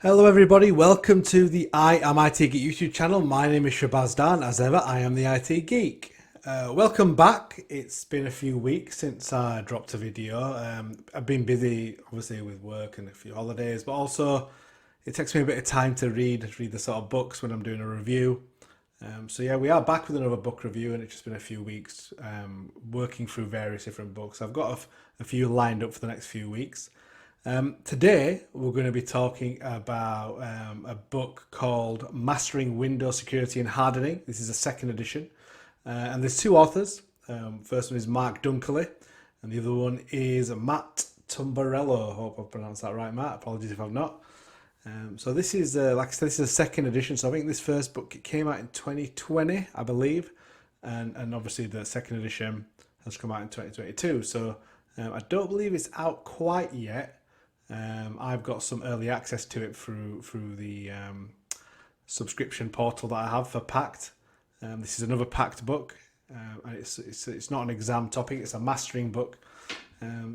Hello everybody, welcome to the I Am IT Geek YouTube channel. My name is Shabazz Dan. As ever, I am the IT Geek. Welcome back. It's been a few weeks since I dropped a video. I've been busy obviously with work and a few holidays, but also it takes me a bit of time to read the sort of books when I'm doing a review. So yeah, we are back with another book review, and it's just been a few weeks working through various different books. I've got a few lined up for the next few weeks. Today, we're going to be talking about a book called Mastering Windows Security and Hardening. This is a second edition, and there's two authors. First one is Mark Dunkerley, and the other one is Matt Tumbarello. I hope I've pronounced that right, Matt. Apologies if I've not. So this is, like I said, this is a second edition. So I think this first book came out in 2020, I believe, and obviously the second edition has come out in 2022. So I don't believe it's out quite yet. I've got some early access to it through the subscription portal that I have for Packt. This is another Packt book, and it's not an exam topic; it's a mastering book.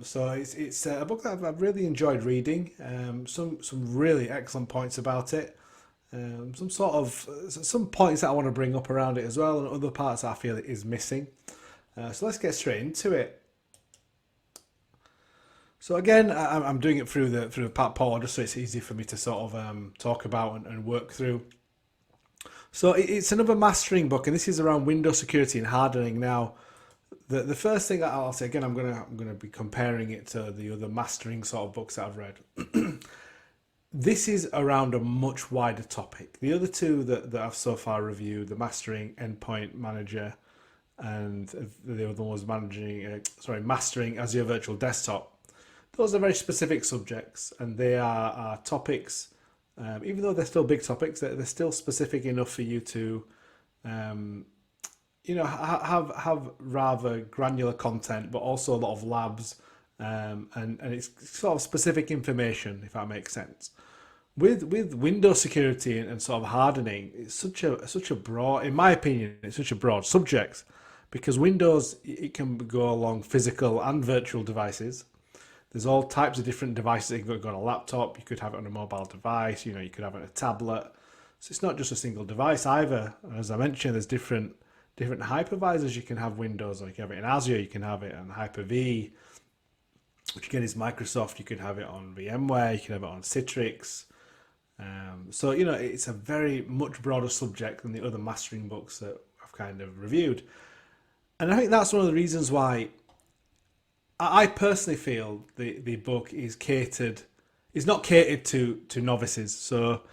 So it's a book that I've really enjoyed reading. Some really excellent points about it. Some points that I want to bring up around it as well, and other parts I feel it is missing. So let's get straight into it. So again, I'm doing it through the Pat Paul just so it's easy for me to sort of talk about and work through. So it's another mastering book, and this is around Windows security and hardening. Now, the first thing I'll say again, I'm gonna be comparing it to the other mastering sort of books that I've read. This is around a much wider topic. The other two that I've so far reviewed, the mastering endpoint manager, and the other one was mastering Azure Virtual Desktop. Those are very specific subjects, and they are topics. Even though they're still big topics, they're still specific enough for you to, have rather granular content, but also a lot of labs, and it's sort of specific information, if that makes sense. With Windows security and sort of hardening, it's such a broad, in my opinion, it's such a broad subject because Windows it can go along physical and virtual devices. There's all types of different devices. You can go on a laptop, you could have it on a mobile device, you could have it on a tablet. So it's not just a single device either. As I mentioned, there's different hypervisors you can have Windows, or you can have it in Azure, you can have it on Hyper-V, which again is Microsoft, you could have it on VMware, you can have it on Citrix. So, it's a very much broader subject than the other mastering books that I've kind of reviewed. And I think that's one of the reasons why I personally feel the book is not catered to novices. So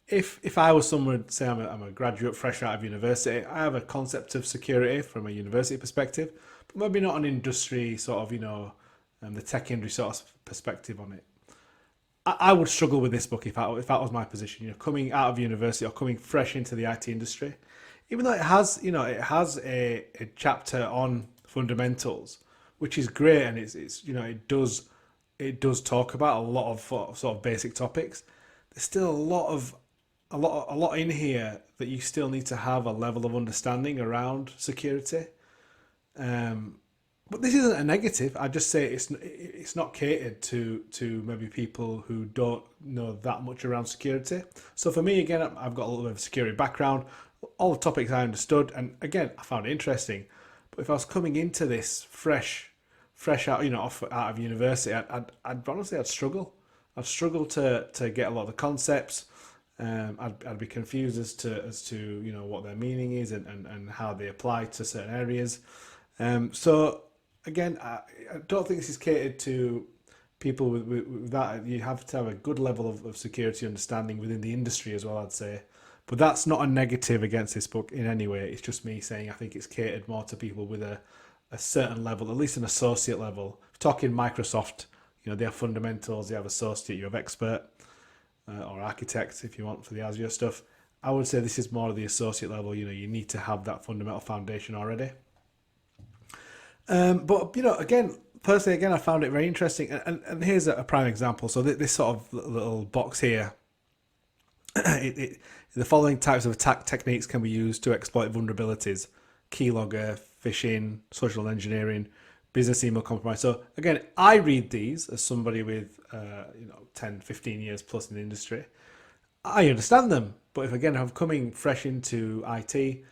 if I was someone, say I'm a graduate fresh out of university, I have a concept of security from a university perspective, but maybe not an industry sort of, the tech industry sort of perspective on it. I would struggle with this book if that was my position, coming out of university or coming fresh into the IT industry. Even though it has a chapter on fundamentals, which is great, and it does talk about a lot of sort of basic topics. There's still a lot in here that you still need to have a level of understanding around security. But this isn't a negative. I just say it's not catered to maybe people who don't know that much around security. So for me, again, I've got a little bit of a security background. All the topics I understood, and again, I found it interesting. But if I was coming into this fresh out, out of university, I'd honestly, I'd struggle. I'd struggle to get a lot of the concepts. I'd be confused as to what their meaning is and how they apply to certain areas. So again, I don't think this is catered to people with that. You have to have a good level of security understanding within the industry as well, I'd say. But that's not a negative against this book in any way. It's just me saying I think it's catered more to people with a certain level, at least an associate level. Talking Microsoft, they have fundamentals, they have associate, you have expert, or architect if you want for the Azure stuff. I would say this is more of the associate level. You need to have that fundamental foundation already. But again, personally, again, I found it very interesting. And here's a prime example. So this sort of little box here, the following types of attack techniques can be used to exploit vulnerabilities: keylogger, phishing, social engineering, business email compromise. So again, I read these as somebody with 10, 15 years plus in the industry. I understand them, but if again I'm coming fresh into IT,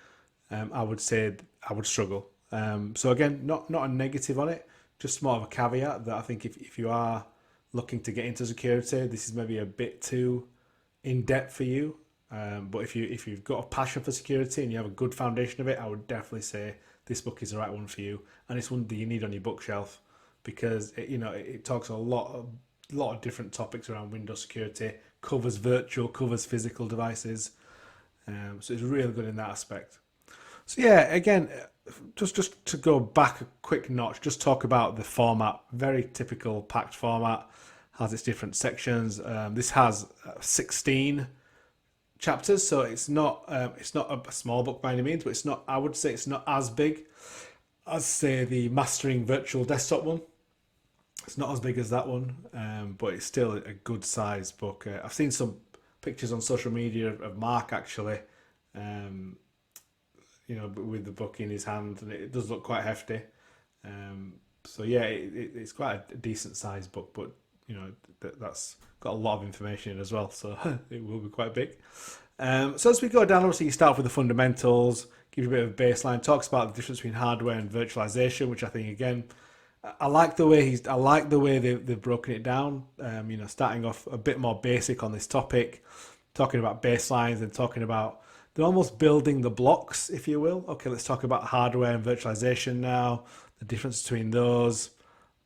I would say I would struggle. So again, not a negative on it, just more of a caveat that I think if you are looking to get into security, this is maybe a bit too in depth for you. But if you've got a passion for security and you have a good foundation of it, I would definitely say this book is the right one for you, and it's one that you need on your bookshelf because it talks a lot of different topics around Windows security, covers virtual, covers physical devices, so it's really good in that aspect. So yeah, again, just to go back a quick notch, just talk about the format. Very typical Packt format, has its different sections. This has 16 chapters, so it's not a small book by any means, but it's not. I would say it's not as big as say the Mastering Virtual Desktop one. It's not as big as that one, but it's still a good sized book. I've seen some pictures on social media of Mark actually, um, with the book in his hand, and it does look quite hefty. So yeah, it's quite a decent sized book, but that's got a lot of information in as well, so it will be quite big. So as we go down, obviously you start with the fundamentals, give you a bit of a baseline, talks about the difference between hardware and virtualization, which I think again, I like the way they've broken it down. Starting off a bit more basic on this topic, talking about baselines and talking about they're almost building the blocks, if you will. Okay, let's talk about hardware and virtualization now, the difference between those.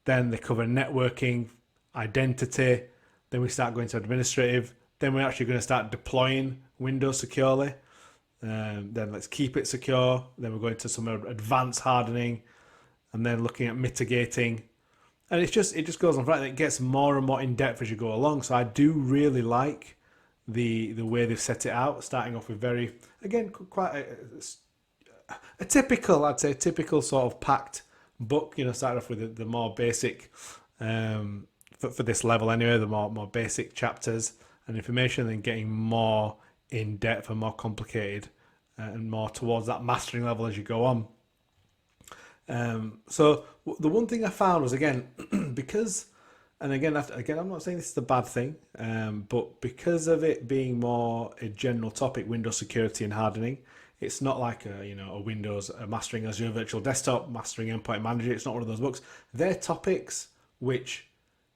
Then they cover networking, identity. Then we start going to administrative. Then we're actually going to start deploying Windows securely. Then let's keep it secure. Then we're going to some advanced hardening, and then looking at mitigating. And it just goes on from that. It gets more and more in depth as you go along. So I do really like the way they've set it out, starting off with very again quite a typical, I'd say, typical sort of Packt book. Starting off with the more basic for this level anyway, the more basic chapters and information, then getting more in depth and more complicated and more towards that mastering level as you go on. So the one thing I found was again because, and again I'm not saying this is a bad thing, but because of it being more a general topic, Windows security and hardening, it's not like a Windows mastering Azure Virtual Desktop, mastering Endpoint Manager. It's not one of those books. They're topics which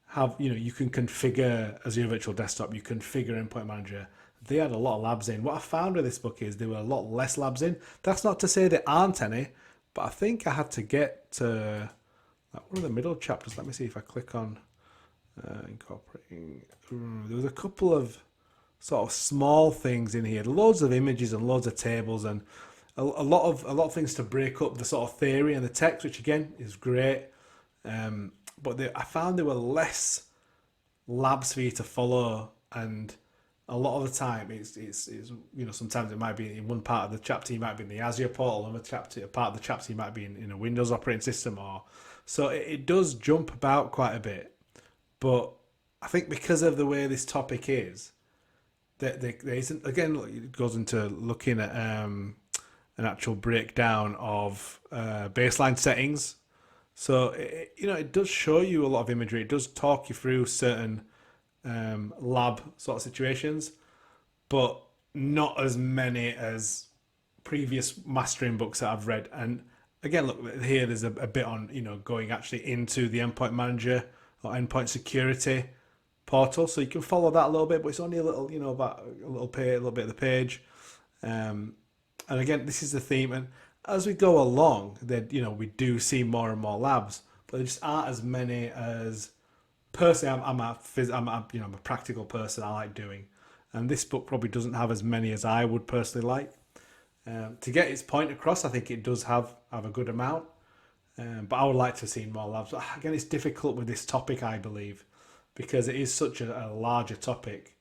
have you can configure Azure Virtual Desktop, you configure Endpoint Manager. They had a lot of labs in. What I found with this book is there were a lot less labs in. That's not to say there aren't any, but I think I had to get to one of the middle chapters. Let me see if I click on incorporating. There was a couple of sort of small things in here, loads of images and loads of tables, and a lot of things to break up the sort of theory and the text, which again is great. But I found there were less labs for you to follow, and a lot of the time it's sometimes it might be in one part of the chapter you might be in the Azure portal, another part of the chapter you might be in a Windows operating system, or so it does jump about quite a bit. But I think because of the way this topic is, there isn't, again it goes into looking at an actual breakdown of baseline settings. So it does show you a lot of imagery. It does talk you through certain lab sort of situations, but not as many as previous mastering books that I've read. And again, look here. There's a bit on going actually into the endpoint manager or endpoint security portal, so you can follow that a little bit. But it's only a little, about a little page, a little bit of the page. And again, this is the theme. And as we go along, then we do see more and more labs, but there just aren't as many as personally, I'm a practical person. I like doing, and this book probably doesn't have as many as I would personally like. To get its point across, I think it does have a good amount, but I would like to have seen more labs. Again, it's difficult with this topic, I believe, because it is such a larger topic.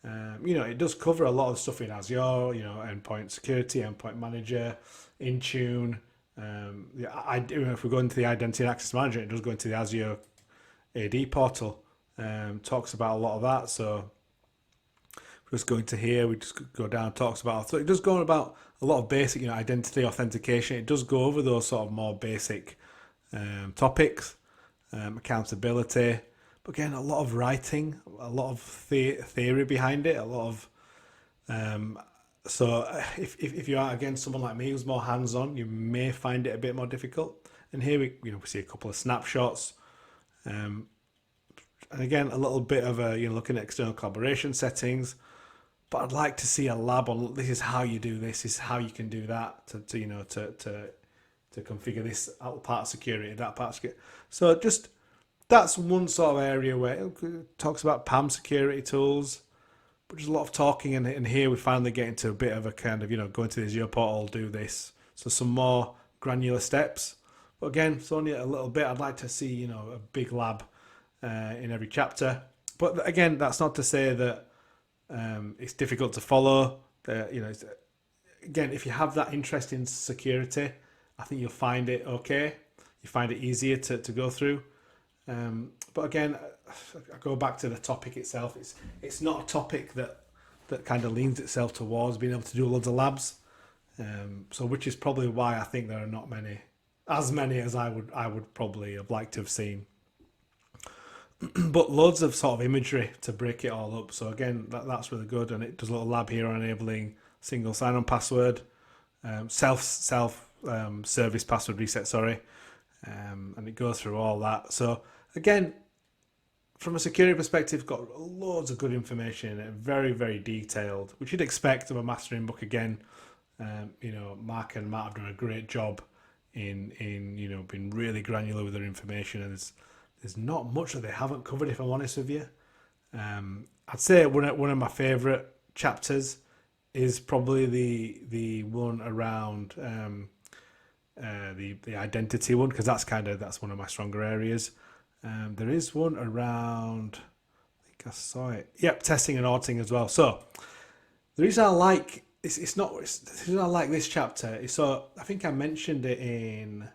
It does cover a lot of stuff in Azure, endpoint security, endpoint manager, Intune. If we go into the identity and access management, it does go into the Azure AD portal, talks about a lot of that. So if we just go into here, we just go down, talks about, so it does go on about a lot of basic, identity authentication. It does go over those sort of more basic topics, accountability. But again, a lot of writing, a lot of theory behind it, a lot of So if you are again someone like me who's more hands-on, you may find it a bit more difficult. And here we see a couple of snapshots, um, and again a little bit of a looking at external collaboration settings. But I'd like to see a lab on this is how you do this, is how you can do that to configure this part of security, that part of security. So just that's one sort of area where it talks about PAM security tools, but there's a lot of talking, and here we finally get into a bit of a kind of go into the Azure portal, do this. So some more granular steps. But again, it's only a little bit. I'd like to see a big lab in every chapter. But again, that's not to say that it's difficult to follow. Again, if you have that interest in security, I think you'll find it okay. You find it easier to go through. But again, I go back to the topic itself. It's not a topic that kind of leans itself towards being able to do loads of labs. So which is probably why I think there are not as many as I would probably have liked to have seen. But loads of sort of imagery to break it all up. So again, that's really good, and it does a little lab here on enabling single sign-on password, self service password reset. Sorry, and it goes through all that. So again, from a security perspective, got loads of good information in it, very very detailed, which you'd expect of a mastering book. Again, Mark and Matt have done a great job in being really granular with their information, and there's not much that they haven't covered, if I'm honest with you. I'd say one of my favourite chapters is probably the one around the identity one, because that's one of my stronger areas. There is one around, I think I saw it. Yep, testing and auditing as well. So the reason I like the reason I like this chapter is, so I think I mentioned it in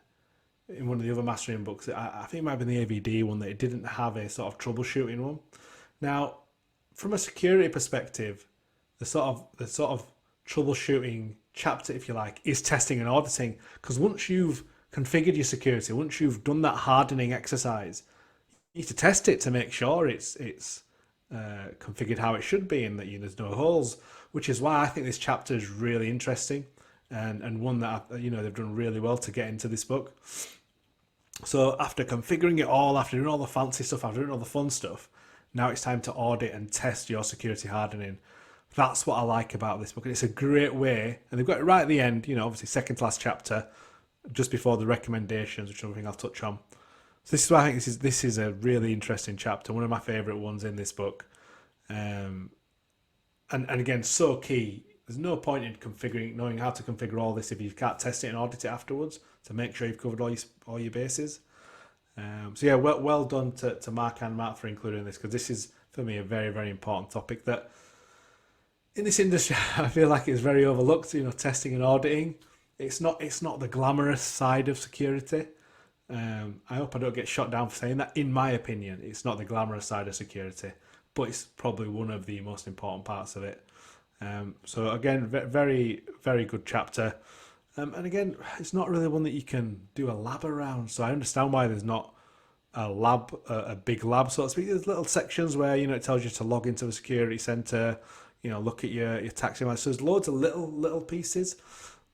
one of the other mastering books. I think it might have been the AVD one, that it didn't have a sort of troubleshooting one. Now, from a security perspective, the sort of troubleshooting chapter, if you like, is testing and auditing. Because once you've configured your security, once you've done that hardening exercise, you need to test it to make sure it's configured how it should be, and that there's no holes. Which is why I think this chapter is really interesting, and one that they've done really well to get into this book. So after configuring it all, after doing all the fancy stuff, after doing all the fun stuff, now it's time to audit and test your security hardening. That's what I like about this book, and it's a great way. And they've got it right at the end, obviously second to last chapter, just before the recommendations, which I think I'll touch on. So this is why I think this is a really interesting chapter, one of my favourite ones in this book. And again, so key. There's no point in knowing how to configure all this if you can't test it and audit it afterwards to make sure you've covered all your bases. So yeah, well done to Mark and Matt for including this, because this is, for me, a very, very important topic that in this industry I feel like it's very overlooked. Testing and auditing. It's not the glamorous side of security. I hope I don't get shot down for saying that. In my opinion, it's not the glamorous side of security, but it's probably one of the most important parts of it. So again, very, very good chapter. And again, it's not really one that you can do a lab around. So I understand why there's not a big lab, so to speak. There's little sections where, it tells you to log into the security center, look at your taxi license. So there's loads of little pieces,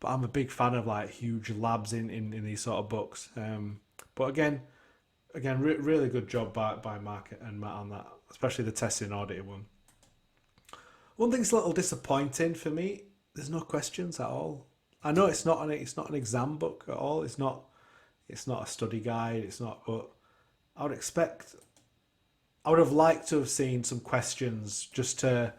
but I'm a big fan of like huge labs in these sort of books. But again, really good job by Mark and Matt on that, especially the testing and auditing one. One thing's a little disappointing for me. There's no questions at all. I know it's not an exam book at all. It's not a study guide. It's not. But I would have liked to have seen some questions just to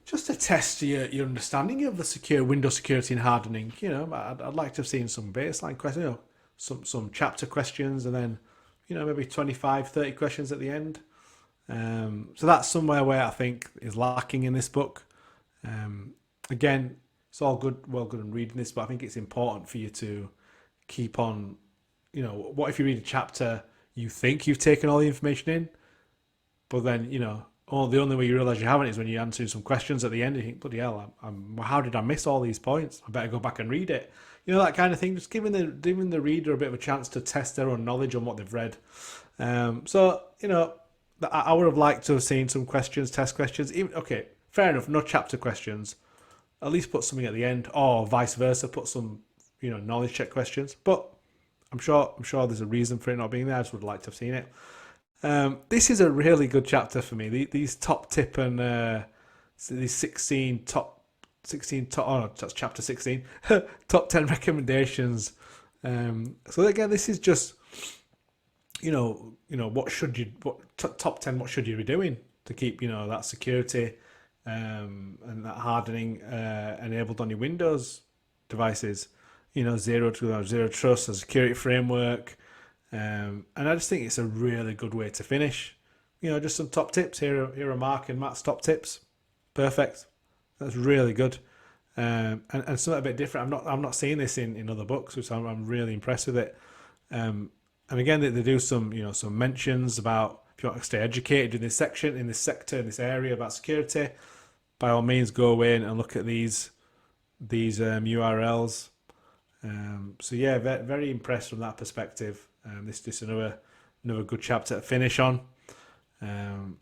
test your understanding of the Windows security and hardening. I'd like to have seen some baseline questions. Some chapter questions, and then maybe 25, 30 questions at the end. So that's somewhere where I think is lacking in this book. Again, it's all well good in reading this, but I think it's important for you to keep on, what if you read a chapter, you think you've taken all the information in, but then, the only way you realise you haven't is when you're answering some questions at the end, and you think, bloody hell, how did I miss all these points? I better go back and read it. That kind of thing, just giving the reader a bit of a chance to test their own knowledge on what they've read. I would have liked to have seen some questions, test questions. fair enough, no chapter questions. At least put something at the end, or vice versa, put some, knowledge check questions. But I'm sure there's a reason for it not being there. I just would like to have seen it. This is a really good chapter for me. These top tip and these 16 top. Oh no, that's chapter 16. Top 10 recommendations. So again, this is just top 10 what should you be doing to keep that security and that hardening enabled on your Windows devices. Zero trust, a security framework, and I just think it's a really good way to finish. Just some top tips here are Mark and Matt's top tips. Perfect. That's really good. And something a bit different. I'm not seeing this in other books, which I'm really impressed with it. And again, they do some some mentions about if you want to stay educated in this section, in this sector, in this area about security. By all means, go away and look at these URLs. So yeah, very, very impressed from that perspective. This is another good chapter to finish on.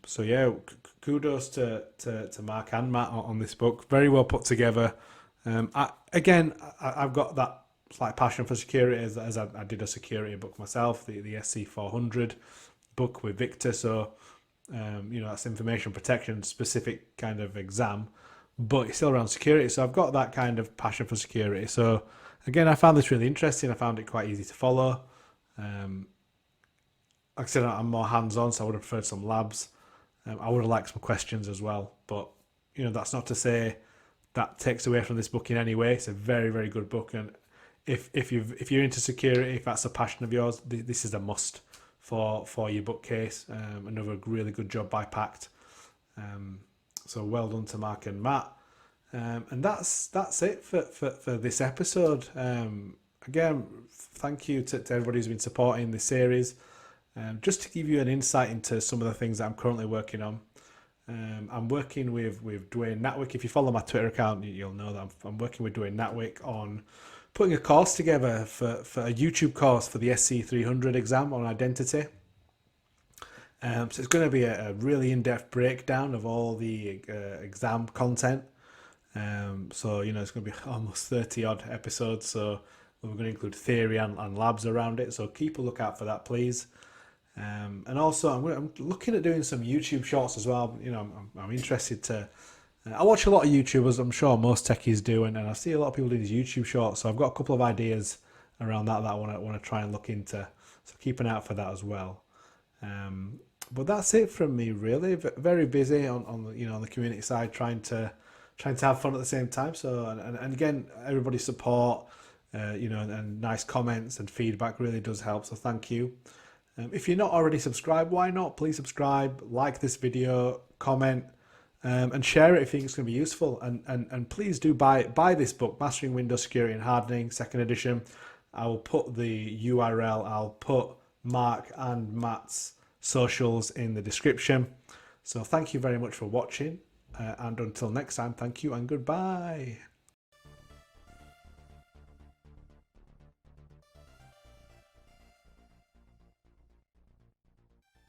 So yeah, kudos to Mark and Matt on this book. Very well put together. I've got that slight passion for security as I did a security book myself, the SC 400 book with Victor. So that's information protection specific kind of exam, but it's still around security. So I've got that kind of passion for security. So again, I found this really interesting. I found it quite easy to follow. Like I said, I'm more hands-on, so I would have preferred some labs. I would have liked some questions as well, but that's not to say that takes away from this book in any way. It's a very, very good book, and if you're into security, if that's a passion of yours, this is a must for your bookcase. Another really good job by Packt. So well done to Mark and Matt. And that's it for this episode. Again, thank you to everybody who's been supporting this series. Just to give you an insight into some of the things that I'm currently working on. I'm working with Dwayne Natwick. If you follow my Twitter account, you'll know that I'm working with Dwayne Natwick on putting a course together for a YouTube course for the SC300 exam on identity. So it's going to be a really in-depth breakdown of all the exam content. So it's going to be almost 30 odd episodes. So we're going to include theory and labs around it. So keep a lookout for that, please. And also, I'm looking at doing some YouTube shorts as well. I'm interested to. I watch a lot of YouTubers. I'm sure most techies do, and I see a lot of people doing these YouTube shorts. So I've got a couple of ideas around that I want to try and look into. So keep an eye out for that as well. But that's it from me, really. Very busy on the community side, trying to have fun at the same time. So and again, everybody's support, and nice comments and feedback really does help. So thank you. If you're not already subscribed, why not? Please subscribe, like this video, comment, and share it if you think it's going to be useful. And please do buy this book, Mastering Windows Security and Hardening, 2nd edition. I will put the URL, I'll put Mark and Matt's socials in the description. So thank you very much for watching. And until next time, thank you and goodbye.